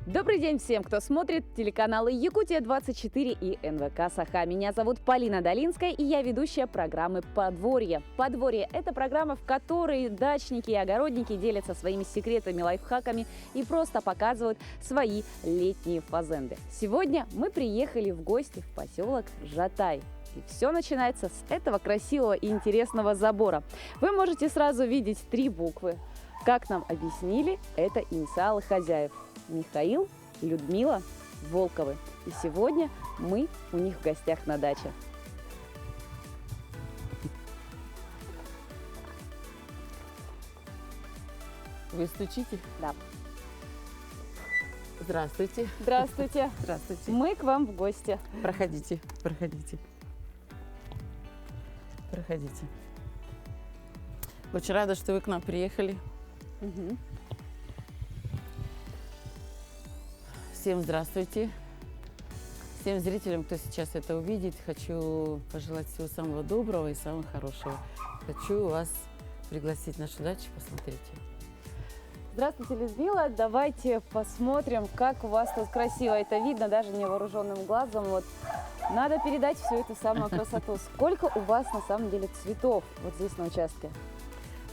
Добрый день всем, кто смотрит телеканалы Якутия-24 и НВК Саха. Меня зовут Полина Долинская, и я ведущая программы «Подворье». «Подворье» – это программа, в которой дачники и огородники делятся своими секретами, лайфхаками и просто показывают свои летние фазенды. Сегодня мы приехали в гости в поселок Жатай. И все начинается с этого красивого и интересного забора. Вы можете сразу видеть 3 буквы. Как нам объяснили, это инициалы хозяев. Михаил, Людмила, Волковы. И сегодня мы у них в гостях на даче. Вы стучите? Да. Здравствуйте. Здравствуйте. Здравствуйте. Мы к вам в гости. Проходите, проходите. Проходите. Очень рада, что вы к нам приехали. Угу. Всем здравствуйте. Всем зрителям, кто сейчас это увидит, хочу пожелать всего самого доброго и самого хорошего. Хочу вас пригласить в нашу дачу, посмотрите. Здравствуйте, Людмила. Давайте посмотрим, как у вас тут красиво. Это видно даже невооруженным глазом. Вот. Надо передать всю эту самую красоту. Сколько у вас на самом деле цветов вот здесь на участке?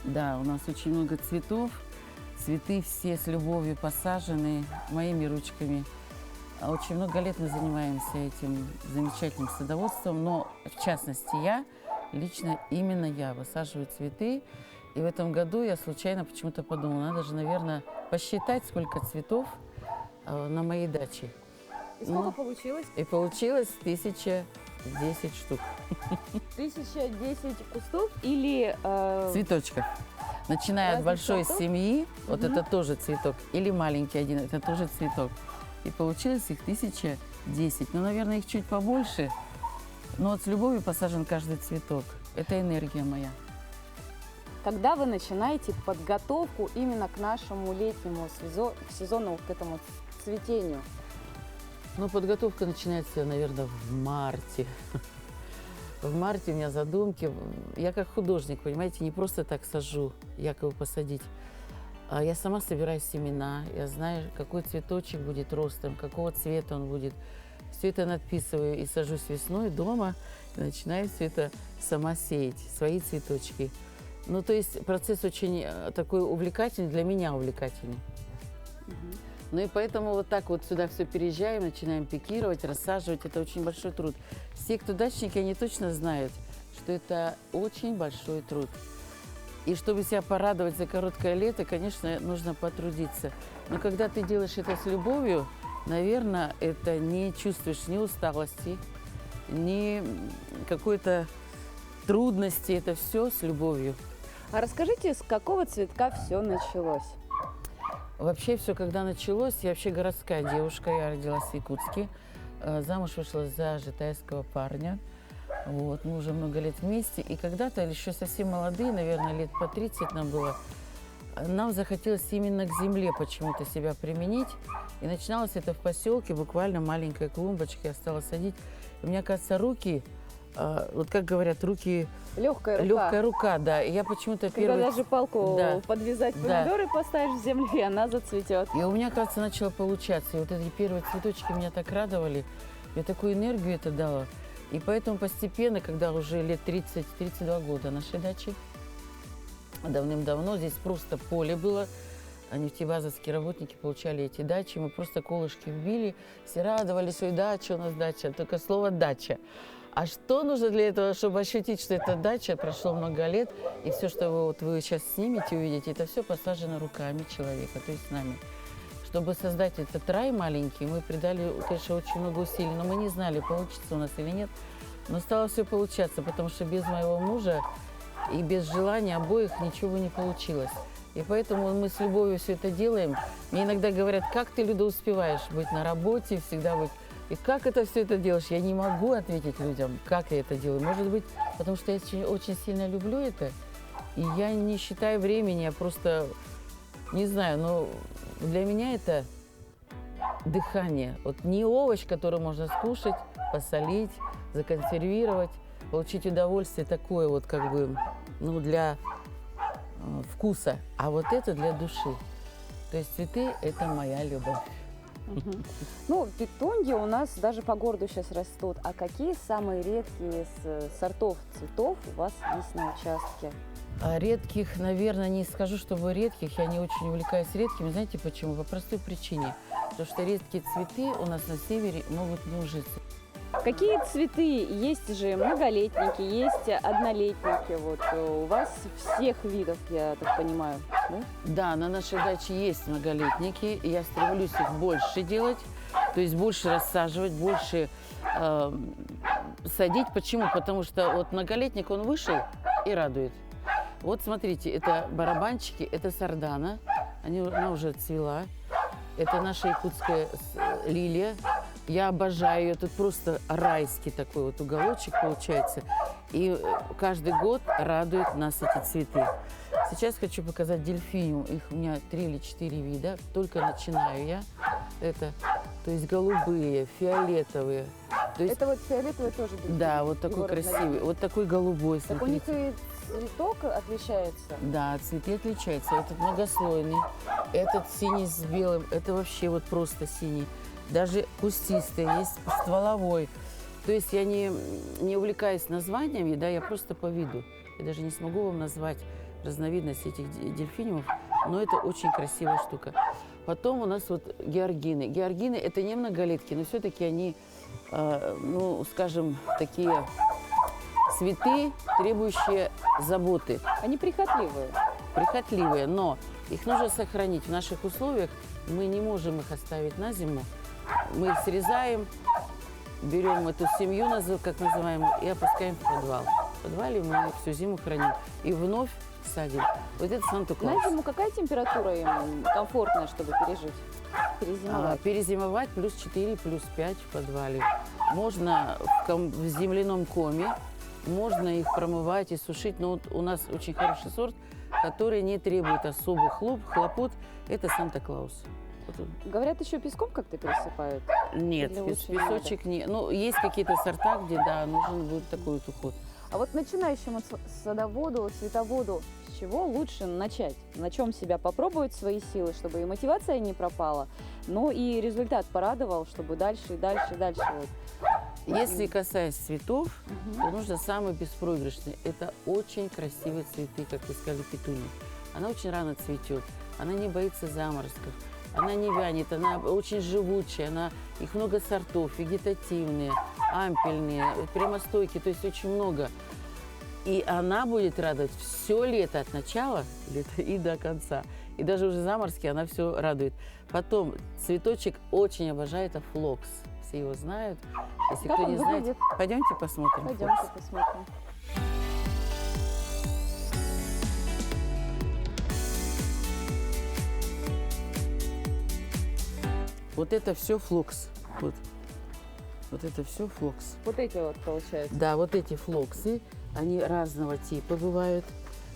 Да, у нас очень много цветов. Цветы все с любовью посажены моими ручками. Очень много лет мы занимаемся этим замечательным садоводством, но в частности лично именно я высаживаю цветы. И в этом году я случайно почему-то подумала, надо же, наверное, посчитать, сколько цветов на моей даче. И сколько получилось? И получилось 1010 штук. 1010 кустов или... Цветочков. Начиная от большой семьи, вот это тоже цветок, или маленький один, это тоже цветок. И получилось их 1010. Ну, наверное, их чуть побольше, но вот с любовью посажен каждый цветок. Это энергия моя. Когда вы начинаете подготовку именно к нашему летнему сезону, к этому цветению? Ну, подготовка начинается, наверное, в марте. В марте у меня задумки. Я как художник, понимаете, не просто так сажу, якобы посадить. А я сама собираю семена, я знаю, какой цветочек будет ростом, какого цвета он будет. Все это надписываю и сажусь весной дома, и начинаю все это сама сеять, свои цветочки. Ну, то есть процесс очень такой увлекательный, для меня увлекательный. Ну и поэтому вот так вот сюда все переезжаем, начинаем пикировать, рассаживать. Это очень большой труд. Все, кто дачники, они точно знают, что это очень большой труд. И чтобы себя порадовать за короткое лето, конечно, нужно потрудиться. Но когда ты делаешь это с любовью, наверное, это не чувствуешь ни усталости, ни какой-то трудности. Это все с любовью. А расскажите, с какого цветка все началось? Вообще все, когда началось, я вообще городская девушка, я родилась в Якутске, замуж вышла за житайского парня, вот, мы уже много лет вместе, и когда-то, еще совсем молодые, наверное, лет по 30 нам было, нам захотелось именно к земле почему-то себя применить, и начиналось это в поселке, буквально маленькой клумбочкой я стала садить, у меня, кажется, руки, вот как говорят, руки... Легкая рука, да. И я почему-то Когда даже палку подвязать помидоры поставишь в землю, и она зацветет. И у меня, кажется, начало получаться. И вот эти первые цветочки меня так радовали. Я такую энергию это дала. И поэтому постепенно, когда уже лет 30-32 года нашей дачи, давным-давно здесь просто поле было. Нефтебазовские работники получали эти дачи. Мы просто колышки вбили, все радовались, ой, дача у нас дача. Только слово «дача». А что нужно для этого, чтобы ощутить, что это дача? Прошло много лет, и все, что вы сейчас снимете, увидите, это все посажено руками человека, то есть нами. Чтобы создать этот рай маленький, мы придали, конечно, очень много усилий, но мы не знали, получится у нас или нет. Но стало все получаться, потому что без моего мужа и без желания обоих ничего бы не получилось. И поэтому мы с любовью все это делаем. Мне иногда говорят, как ты, Люда, успеваешь быть на работе, всегда быть... И как это все это делаешь? Я не могу ответить людям, как я это делаю. Может быть, потому что я очень сильно люблю это. И я не считаю времени, я просто, не знаю, но для меня это дыхание. Вот не овощ, который можно скушать, посолить, законсервировать, получить удовольствие такое вот как бы, ну, для вкуса, а вот это для души. То есть цветы – это моя любовь. Мгм. Ну, петуньи у нас даже по городу сейчас растут. А какие самые редкие сортов цветов у вас есть на участке? А редких, наверное, не скажу, чтобы редких. Я не очень увлекаюсь редкими. Знаете почему? По простой причине. Потому что редкие цветы у нас на севере могут не ужиться. Какие цветы? Есть же многолетники, есть однолетники. Вот у вас всех видов, я так понимаю, да? Да, на нашей даче есть многолетники, и я стремлюсь их больше делать, то есть больше рассаживать, больше садить. Почему? Потому что вот многолетник, он вышел и радует. Вот смотрите, это барабанчики, это сардана, она уже отцвела. Это наша якутская лилия. Я обожаю ее. Тут просто райский такой вот уголочек получается. И каждый год радуют нас эти цветы. Сейчас хочу показать дельфиниум. Их у меня 3 или 4 вида. Только начинаю я. Это, то есть голубые, фиолетовые. То есть, Это вот фиолетовый тоже дельфин? да, вот такой Его красивый. разновидность. Вот такой голубой, Так у них смотрите. и цветок отличается. Да, цветы отличаются. Этот многослойный, этот синий с белым, это вообще вот просто синий. Даже кустистый, есть стволовой. То есть я не увлекаюсь названиями, да, я просто по виду. Я даже не смогу вам назвать разновидность этих дельфиниумов, но это очень красивая штука. Потом у нас вот георгины. Георгины – это не многолетки, но все-таки они, ну, скажем, такие цветы, требующие заботы. Они прихотливые. Прихотливые, но их нужно сохранить. В наших условиях мы не можем их оставить на зиму. Мы их срезаем, берем эту семью, как называем, и опускаем в подвал. В подвале мы их всю зиму храним. И вновь садим. Вот это Санта-Клаус. На зиму какая температура им комфортная, чтобы пережить? Перезимовать? Перезимовать плюс 4, плюс 5 в подвале. Можно в земляном коме, можно их промывать и сушить. Но вот у нас очень хороший сорт, который не требует особых хлопот. Это Санта-Клаус. Вот Говорят, еще песком как-то пересыпают. нет, Или лучше не песочек не. Ну, есть какие-то сорта, где, да, нужен будет такой вот уход. А вот начинающему садоводу, цветоводу, с чего лучше начать? На чем себя попробовать свои силы, чтобы и мотивация не пропала, но и результат порадовал, чтобы дальше и дальше и дальше. Вот. Если касаясь цветов, Мгм. то нужно самый беспроигрышный. Это очень красивые цветы, как вы сказали, петуния. Она очень рано цветет, она не боится заморозков, она не вянет, она очень живучая, их много сортов, вегетативные, ампельные, прямостойкие, то есть очень много. И она будет радовать все лето, от начала лета и до конца. И даже уже заморозки она все радует. Потом цветочек очень обожает флокс. Все его знают. Если Как кто он не знает, выглядит? пойдемте посмотрим. Пойдемте флокс. посмотрим. Вот это все флокс. Вот это все флокс. Вот эти вот получается. Да, вот эти флоксы, они разного типа бывают.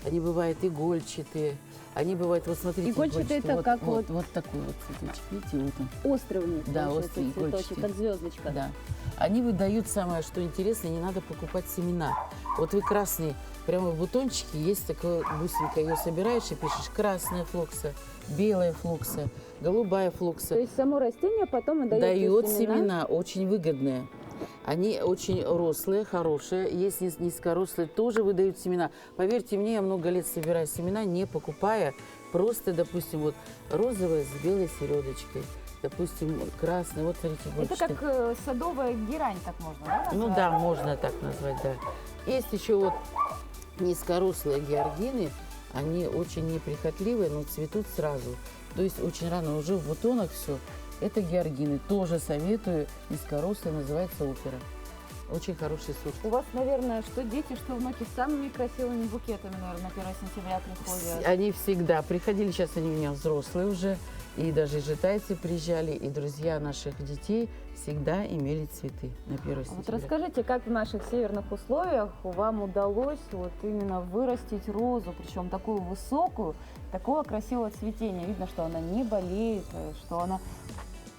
Они бывают игольчатые. Они бывают, вот смотрите, Игольчатые это как вот такой вот цветочек. Видите, вот он. Острый у них, Да, получается, острый, цветочек, игольчатый. как звездочка. Да. Они выдают самое, что интересно, не надо покупать семена. Вот вы красный, прямо в бутончике есть такая бусинка, ее собираешь и пишешь красная флокса, белая флокса, голубая флокса. То есть само растение потом и дает Дает семена, очень выгодные. Они очень рослые, хорошие. Есть низкорослые, тоже выдают семена. Поверьте мне, я много лет собираю семена, не покупая. Просто, допустим, вот розовая с белой середочкой. Допустим, красный. Вот смотрите, Это игольчатый. как садовая герань, так можно, да? Ну назвать? да, можно так назвать, да. Есть еще вот низкорослые георгины. Они очень неприхотливые, но цветут сразу. То есть очень рано уже в бутонах все. Это георгины. Тоже советую. Низкорослый, называется опера. Очень хороший сорт. У вас, наверное, что дети, что внуки с самыми красивыми букетами, наверное, на 1 сентября приходят. Они всегда приходили, сейчас они у меня взрослые уже. И даже житайцы приезжали, и друзья наших детей всегда имели цветы на 1 Вот сентября. расскажите, как в наших северных условиях вам удалось вот именно вырастить розу, причем такую высокую, такого красивого цветения. Видно, что она не болеет, что она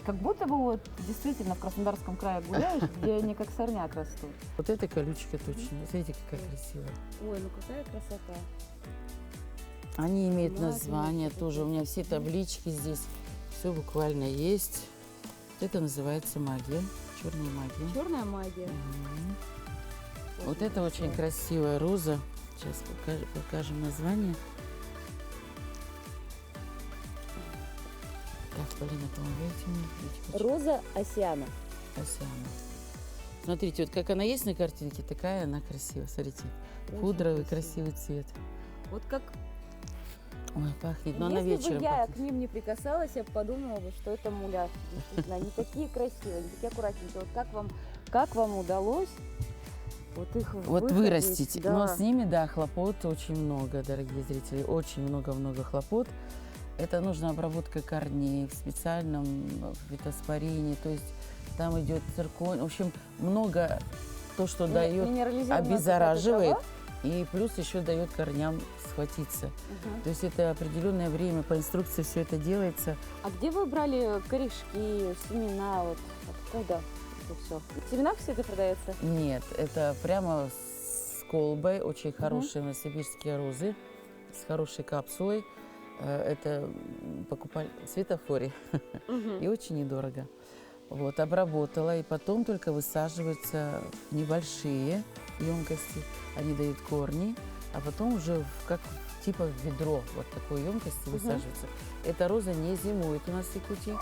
как будто бы вот действительно в Краснодарском крае гуляешь, где они как сорняк растут. Вот эта колючка точно. Смотрите, какая красивая. Ой, ну какая красота. Они имеют Магния, название что-то тоже. У меня такое. все таблички здесь. Все буквально есть. Это называется магия. Черная магия. Черная магия. Мгм. Очень Вот это очень красиво. красивая роза. Сейчас покажем название. Так, Полина, помогайте мне. Видите, Роза Осиана. Осяна. Смотрите, вот как она есть на картинке, такая она красивая. Смотрите, Очень пудровый красиво. красивый цвет. Вот как Ой, пахнет, но она если бы вечером я пахнет. к ним не прикасалась, я бы подумала бы, что это муляж. Действительно, они такие красивые, они такие аккуратненькие. Вот как вам удалось вот их Вот выходить? вырастить. Да. Но с ними, да, хлопот очень много, дорогие зрители. Очень много-много хлопот. Это нужна обработка корней в специальном фитоспорине. То есть там идет цирконь. В общем, много то, что дает, Минерализированная обеззараживает. какая-то И плюс еще дает корням схватиться. трава? Мгм. То есть это определенное время, по инструкции все это делается. А где вы брали корешки, семена? Вот откуда это все? В семенах все это продается? Нет, это прямо с колбой, очень хорошие новосибирские розы, с хорошей капсулой. Это покупали в светофоре и очень недорого. Вот, обработала, и потом только высаживаются в небольшие емкости. Они дают корни, а потом уже как типа в ведро вот такой емкости высаживаются. Эта роза не зимует у нас в Якутии.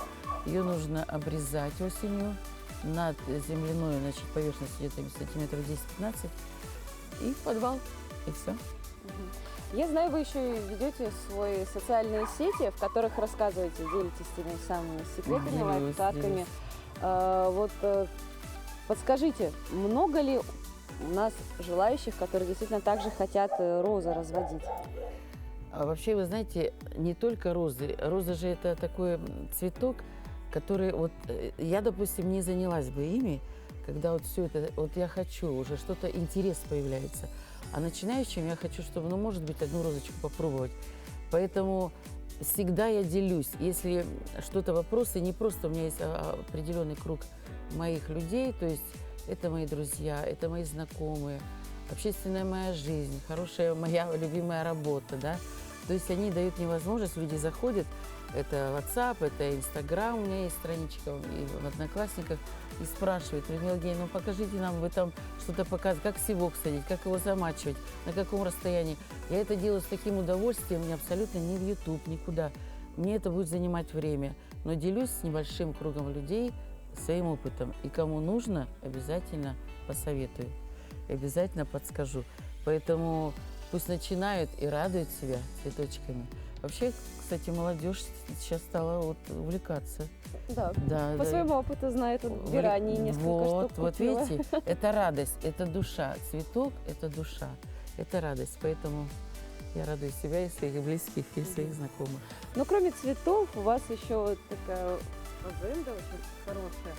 Ее нужно обрезать осенью над земляной, значит, поверхностью где-то сантиметров 10-15 и в подвал, и все. Мгм. Я знаю, вы еще ведете свои социальные сети, в которых рассказываете, делитесь теми самыми секретами, Делюсь, лайфхаками. делюсь. Подскажите, много ли у нас желающих, которые действительно также хотят розы разводить? А вообще, вы знаете, не только розы. Роза же это такой цветок, который вот я, допустим, не занялась бы ими, когда вот все это, вот я хочу, уже что-то интерес появляется. А начинающим я хочу, чтобы, ну, может быть, одну розочку попробовать. Поэтому всегда я делюсь. Если что-то вопросы, не просто у меня есть определенный круг моих людей, то есть это мои друзья, это мои знакомые, общественная моя жизнь, хорошая моя любимая работа, да. То есть они дают мне возможность, люди заходят, это WhatsApp, это Instagram, у меня есть страничка и в Одноклассниках, и спрашивают: Людмила Евгеньевна, ну покажите нам, вы там что-то показываете, как севок садить, как его замачивать, на каком расстоянии. Я это делаю с таким удовольствием, мне абсолютно не в YouTube, никуда. Мне это будет занимать время, но делюсь с небольшим кругом людей своим опытом. И кому нужно, обязательно посоветую, обязательно подскажу. Поэтому пусть начинают и радуют себя цветочками. Вообще, кстати, молодежь сейчас стала вот увлекаться. Да, Да, по да. своему опыту знаю, тут в Веране несколько Вот, штук вот купила. видите, это радость, это душа. Цветок – это душа, это радость. Поэтому я радую себя и своих близких, и своих знакомых. Но кроме цветов у вас еще вот такая фазенда очень хорошая.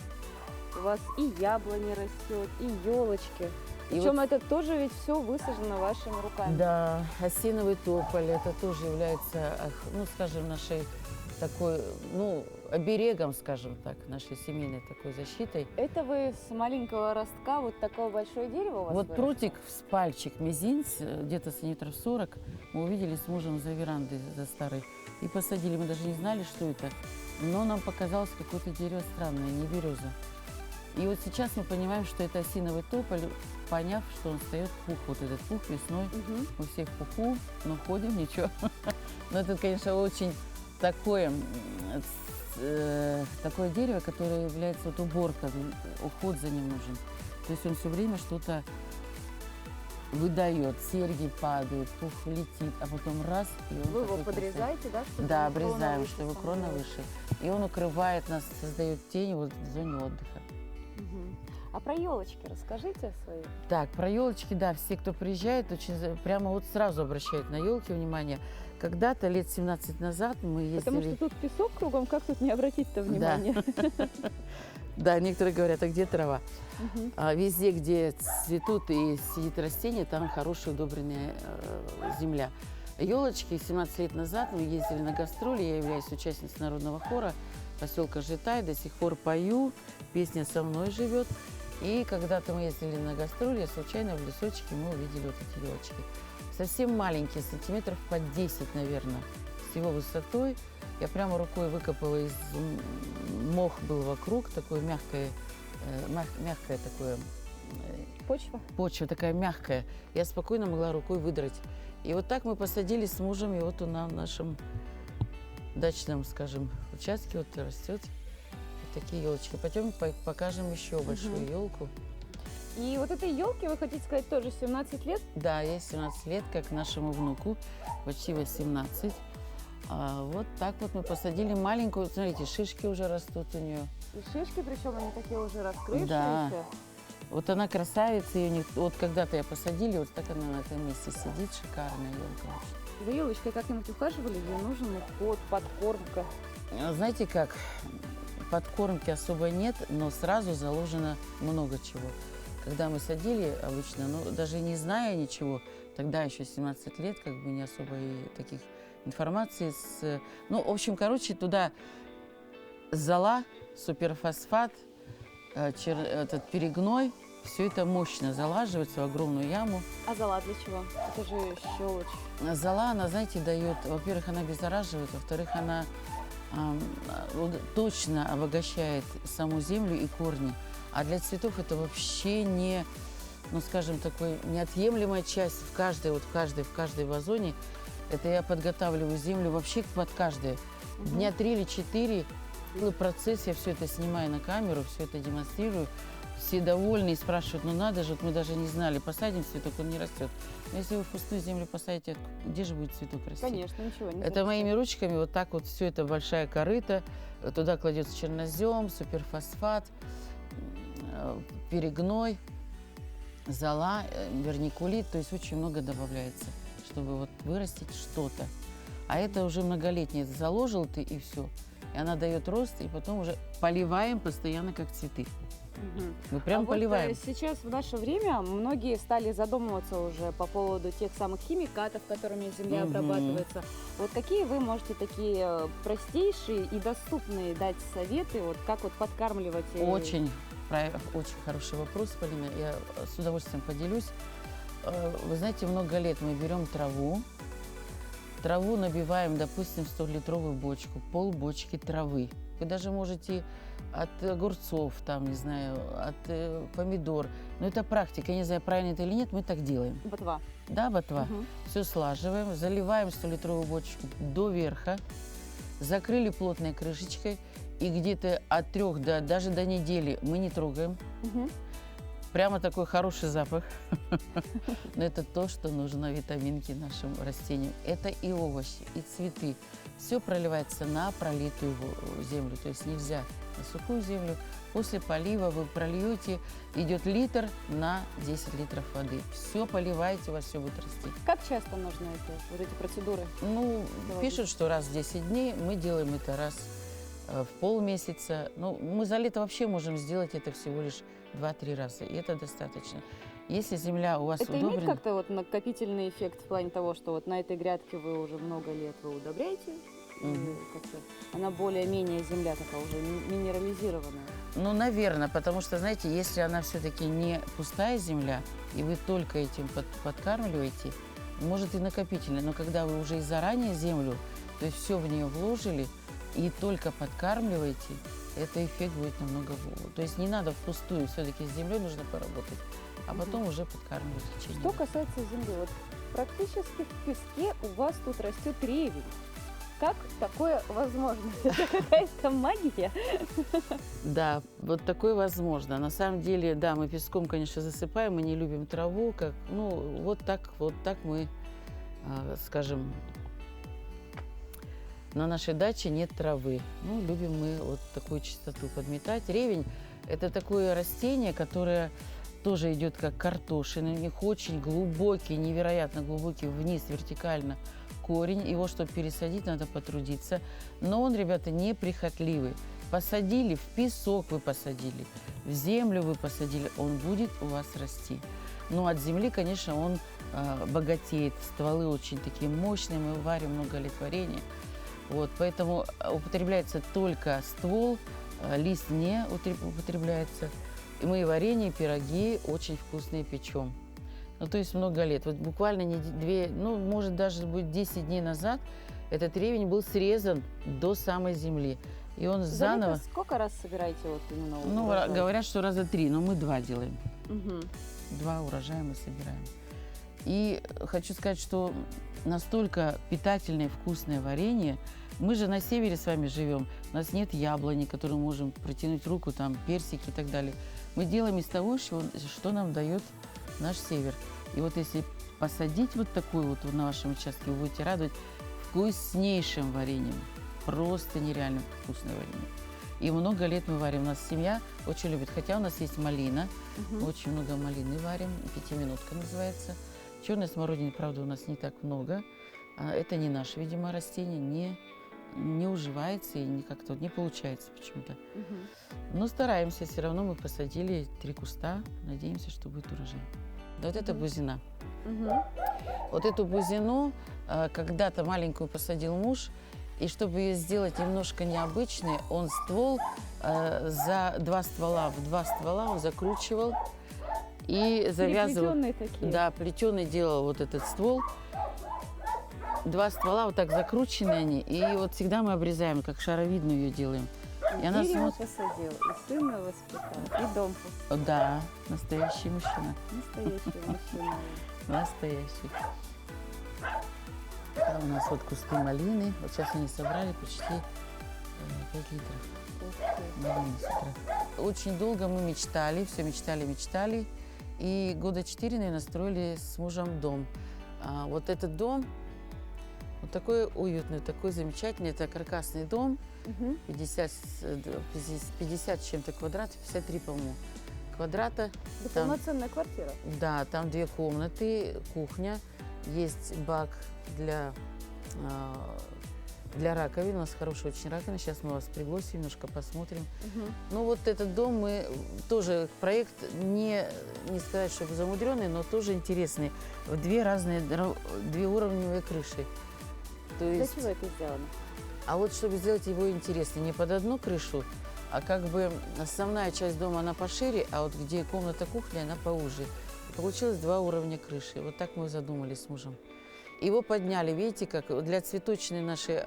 У вас и яблони растет, и елочки. И Причем вот- это тоже ведь все высажено вашими руками. Да, осиновый тополь – это тоже является, ну, скажем, нашей такой, ну, оберегом, скажем так, нашей семейной такой защитой. Это вы с маленького ростка вот такое большое дерево у вас Вот выросло? прутик с пальчик, мизинец, где-то сантиметров 40, мы увидели с мужем за верандой, за старой, и посадили. Мы даже не знали, что это, но нам показалось какое-то дерево странное, не береза. И вот сейчас мы понимаем, что это осиновый тополь, поняв, что он встает пух, вот этот пух весной. Мгм. Мы все в пуху, но ходим, ничего. Но это, конечно, очень такое дерево, которое является вот уборка, уход за ним нужен. То есть он все время что-то выдает, серьги падают, пух летит, а потом раз, и он Вы его такой красивый. подрезаете, да? чтобы Да, крона обрезаем, выше чтобы самой крона рощи? выше. И он укрывает нас, создает тень вот в зоне отдыха. Мгм. А про елочки расскажите свои. Так, про елочки, да, все, кто приезжает, очень прямо вот сразу обращают на елки внимание. Когда-то, лет 17 назад, мы ездили... Потому что тут песок кругом, как тут не обратить-то внимание? Да, некоторые говорят, а где трава? Мгм. Везде, где цветут и сидит растение, там хорошая удобренная земля. Елочки 17 лет назад мы ездили на гастроли, я являюсь участницей народного хора поселка Житай, до сих пор пою, песня со мной живет. И когда-то мы ездили на гастроли, случайно в лесочке мы увидели вот эти елочки. совсем маленькие, сантиметров по 10, наверное, с его высотой. Я прямо рукой выкопала из мох был вокруг, такое мягкое, мягкое такое почва такая мягкая. Я спокойно могла рукой выдрать. И вот так мы посадили с мужем, и вот он на нашем дачном, скажем, участке вот растет вот такие елочки. Пойдем покажем еще большую елку. И вот этой елке, вы хотите сказать, тоже 17 лет? Да, ей 17 лет, как нашему внуку, почти 18. Вот так вот мы посадили маленькую, смотрите, шишки уже растут у нее. И шишки, причем они такие уже раскрывшиеся. Да. Вот она красавица, ее вот когда-то я посадили, вот так она на этом месте сидит, шикарная елка. За елочкой как-нибудь ухаживали? Ей нужен уход, подкормка? Знаете как, подкормки особо нет, но сразу заложено много чего. Когда мы садили обычно, ну даже не зная ничего, тогда еще 17 лет, как бы не особо и таких информации. Ну, в общем, короче, туда зола, суперфосфат, этот перегной, все это мощно залаживается в огромную яму. А зола для чего? Это же щелочь. Зола, она, знаете, дает, во-первых, она обеззараживает, во-вторых, она точно обогащает саму землю и корни. А для цветов это вообще не, ну, скажем, такой неотъемлемая часть в каждой вазоне. Это я подготавливаю землю вообще под каждое. Дня 3 или 4. Процесс, я все это снимаю на камеру, все это демонстрирую. Все довольны и спрашивают, ну надо же, вот мы даже не знали, посадим цветок, он не растет. Но если вы в пустую землю посадите, где же будет цветок расти? Конечно, ничего не Это моими ручками вот так вот все это большая корыта, туда кладется чернозем, суперфосфат, перегной, зола, вермикулит, то есть очень много добавляется, чтобы вот вырастить что-то. А это уже многолетнее, заложил ты и все. И она дает рост, и потом уже поливаем постоянно, как цветы. Мы прям поливаем. Вот сейчас в наше время многие стали задумываться уже по поводу тех самых химикатов, которыми земля обрабатывается. Вот какие вы можете такие простейшие и доступные дать советы, вот как вот подкармливать? Очень хороший вопрос, Полина. Я с удовольствием поделюсь. Вы знаете, много лет мы берем траву. Траву набиваем, допустим, в 100-литровую бочку, полбочки травы. Вы даже можете от огурцов, там, не знаю, от помидор. Но это практика, я не знаю, правильно это или нет, мы так делаем. Ботва. Да, ботва. Все слаживаем, заливаем 100-литровую бочку до верха, закрыли плотной крышечкой, и где-то от 3 даже до недели мы не трогаем. Прямо такой хороший запах. Но это то, что нужно витаминки нашим растениям. Это и овощи, и цветы. Все проливается на пролитую землю. То есть нельзя на сухую землю. После полива вы прольете, идет литр на 10 литров воды. Все поливаете, у вас все будет расти. Как часто нужно вот эти процедуры? Ну, пишут, что раз в 10 дней. Мы делаем это раз в полмесяца. Ну, мы за лето вообще можем сделать это всего лишь 2-3 раза, и это достаточно. Если земля у вас удобрена... Это имеет как-то вот накопительный эффект в плане того, что вот на этой грядке вы уже много лет вы удобряете, и как-то она более-менее земля такая уже минерализированная? Ну, наверное, потому что, знаете, если она все-таки не пустая земля, и вы только этим подкармливаете, может и накопительная, но когда вы уже и заранее землю, то есть все в нее вложили, и только подкармливаете, это эффект будет намного больше. То есть не надо впустую, все-таки с землей нужно поработать, а потом уже подкармливать в течение. Что касается земли, вот практически в песке у вас тут растет ревень. Как такое возможно? Это какая-то магия? Да, вот такое возможно. На самом деле, да, мы песком, конечно, засыпаем, мы не любим траву, как, ну, вот так мы, скажем, на нашей даче нет травы. Ну, любим мы вот такую чистоту подметать. Ревень – это такое растение, которое тоже идет как картошина. У них очень глубокий, невероятно глубокий вниз вертикально корень. Его, чтобы пересадить, надо потрудиться. Но он, ребята, неприхотливый. Посадили, в песок вы посадили, в землю вы посадили, он будет у вас расти. Но от земли, конечно, он богатеет. Стволы очень такие мощные, мы варим много лет варенья. Вот, поэтому употребляется только ствол, лист не употребляется. И мы варенье, пироги очень вкусные печем. Ну, то есть много лет. Вот буквально две, ну, может, даже будет 10 дней назад этот ревень был срезан до самой земли. И он За заново... лето сколько раз собираете вот именно Ну, урожай? говорят, что раза 3, но мы 2 делаем. Мгм. 2 урожая мы собираем. И хочу сказать, что настолько питательное и вкусное варенье. Мы же на севере с вами живем. У нас нет яблони, которую можем протянуть руку, там персики и так далее. Мы делаем из того, что нам дает наш север. И вот если посадить вот такую вот на вашем участке, вы будете радовать вкуснейшим вареньем. Просто нереально вкусное варенье. И много лет мы варим. У нас семья очень любит. Хотя у нас есть малина. Мгм. Мы очень много малины варим. Пятиминутка называется. Черной смородины, правда, у нас не так много. Это не наше, видимо, растение. Не уживается и как-то вот не получается почему-то. Мгм. Но стараемся. Все равно мы посадили 3 куста. Надеемся, что будет урожай. Да, вот это Мгм. бузина. Мгм. Вот эту бузину когда-то маленькую посадил муж. И чтобы ее сделать немножко необычной, он ствол за 2 ствола, в 2 ствола он закручивал и завязывал. Переплетенные такие. Да, плетеный делал вот этот ствол. 2 ствола вот так закручены они. И вот всегда мы обрезаем, как шаровидную ее делаем. И она Дерево смотрит. посадил, и сына воспитал, и дом построил. Да, настоящий мужчина. Настоящий мужчина. Настоящий. А у нас вот кусты малины. Вот сейчас они собрали почти 5 литров Ух ты. малины с утра. Очень долго мы мечтали, все мечтали. И года 4, наверное, строили с мужем дом. Вот этот дом, вот такой уютный, такой замечательный. Это каркасный дом, Мгм. 50 с чем-то квадратов, 53, по-моему, квадрата. Это Там- полноценная квартира. Да, там 2 комнаты, кухня, есть бак для раковин. У нас хорошая очень раковина. Сейчас мы вас пригласим, немножко посмотрим. Мгм. Ну вот этот дом мы тоже проект не сказать, что замудренный, но тоже интересный. 2 разные, 2 уровневые крыши. То Для есть, чего это сделано? а вот чтобы сделать его интереснее, не под одну крышу, а как бы основная часть дома она пошире, а вот где комната кухня, она поуже. И получилось 2 уровня крыши. Вот так мы задумались с мужем. Его подняли, видите, как для цветочной нашей,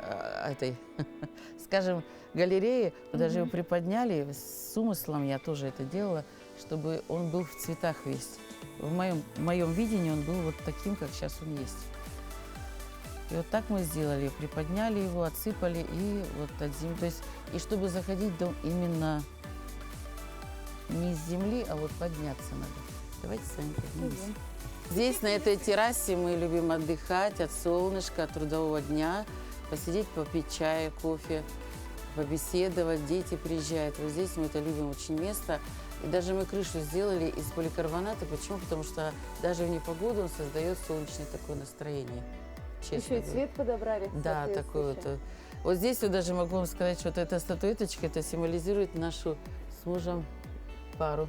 скажем, галереи, даже его приподняли с умыслом, я тоже это делала, чтобы он был в цветах весь. В моем видении он был вот таким, как сейчас он есть. И вот так мы сделали, приподняли его, отсыпали и вот от земли. То есть, и чтобы заходить в дом именно не с земли, а вот подняться надо. Давайте с вами поднимемся. Идем. Здесь, на этой террасе, мы любим отдыхать от солнышка, от трудового дня, посидеть, попить чая, кофе, побеседовать. Дети приезжают. Вот здесь мы это любим очень место. И даже мы крышу сделали из поликарбоната. Почему? Потому что даже в непогоду он создает солнечное такое настроение. Честно Еще и говоря. цвет подобрали. Да, такой вот. соответствующий. Вот здесь вот даже могу вам сказать, что вот эта статуэточка, это символизирует нашу с мужем пару.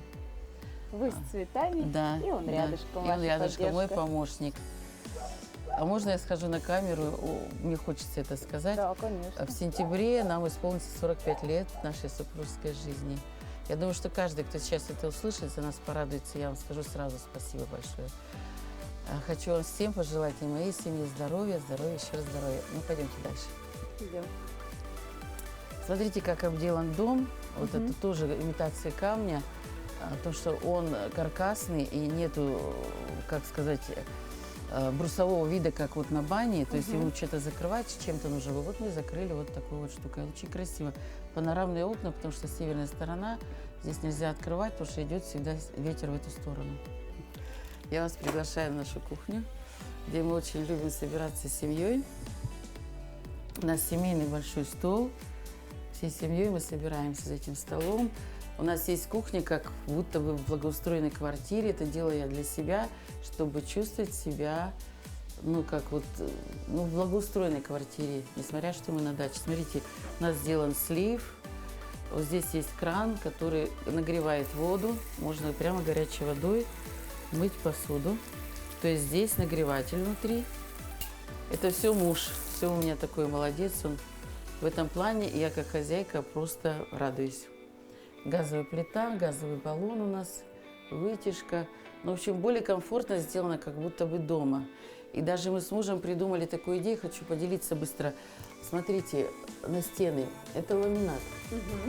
Вы с цветами, Да. и он да. рядышком. И он ваша рядышком, мой поддержка. помощник. А можно я схожу на камеру? Мне хочется это сказать. Да, конечно. В сентябре нам исполнится 45 лет нашей супружеской жизни. Я думаю, что каждый, кто сейчас это услышит, за нас порадуется. Я вам скажу сразу спасибо большое. Хочу вам всем пожелать и моей семье здоровья, еще раз здоровья. Ну, пойдемте дальше. Идем. Смотрите, как обделан дом. Вот Мгм. это тоже имитация камня. То, что он каркасный и нету, как сказать, брусового вида, как вот на бане. То есть Мгм. ему что-то закрывать чем-то нужно. Вот мы закрыли вот такой вот штукой. Очень красиво. Панорамные окна, потому что северная сторона. Здесь нельзя открывать, потому что идет всегда ветер в эту сторону. Я вас приглашаю в нашу кухню, где мы очень любим собираться с семьей. У нас семейный большой стол. Всей семьей мы собираемся за этим столом. У нас есть кухня, как будто бы в благоустроенной квартире. Это делаю я для себя, чтобы чувствовать себя, ну, как вот, ну, в благоустроенной квартире, несмотря что мы на даче. Смотрите, у нас сделан слив. Вот здесь есть кран, который нагревает воду. Можно прямо горячей водой мыть посуду. То есть здесь нагреватель внутри. Это все муж. Все у меня такой молодец. Он в этом плане, я как хозяйка просто радуюсь. Газовая плита, газовый баллон у нас, вытяжка. Ну, в общем, более комфортно сделано, как будто бы дома. И даже мы с мужем придумали такую идею, хочу поделиться быстро. Смотрите, на стены, это ламинат.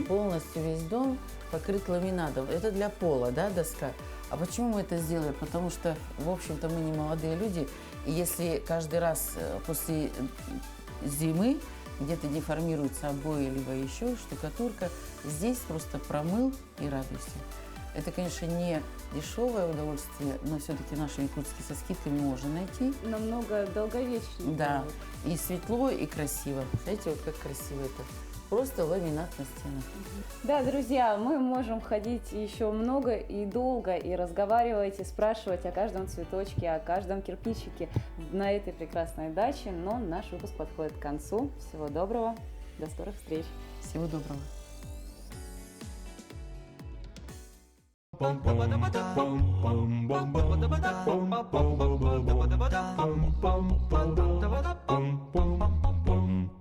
Полностью весь дом покрыт ламинатом. Это для пола, да, доска. А почему мы это сделали? Потому что, в общем-то, мы не молодые люди. И если каждый раз после зимы где-то деформируются обои, либо еще штукатурка, здесь просто промыл и радуйся. Это, конечно, не дешевое удовольствие, но все-таки наши якутские со скидками можно найти. Намного долговечнее. Да, и светло, и красиво. Смотрите, вот как красиво это. Просто ламинат на стенах. Да, друзья, мы можем ходить еще много и долго и разговаривать, и спрашивать о каждом цветочке, о каждом кирпичике на этой прекрасной даче, но наш выпуск подходит к концу. Всего доброго, до скорых встреч. Всего доброго. Bum, bum, bum, bum, bum, bum, bum, bum, bum, bum, bum.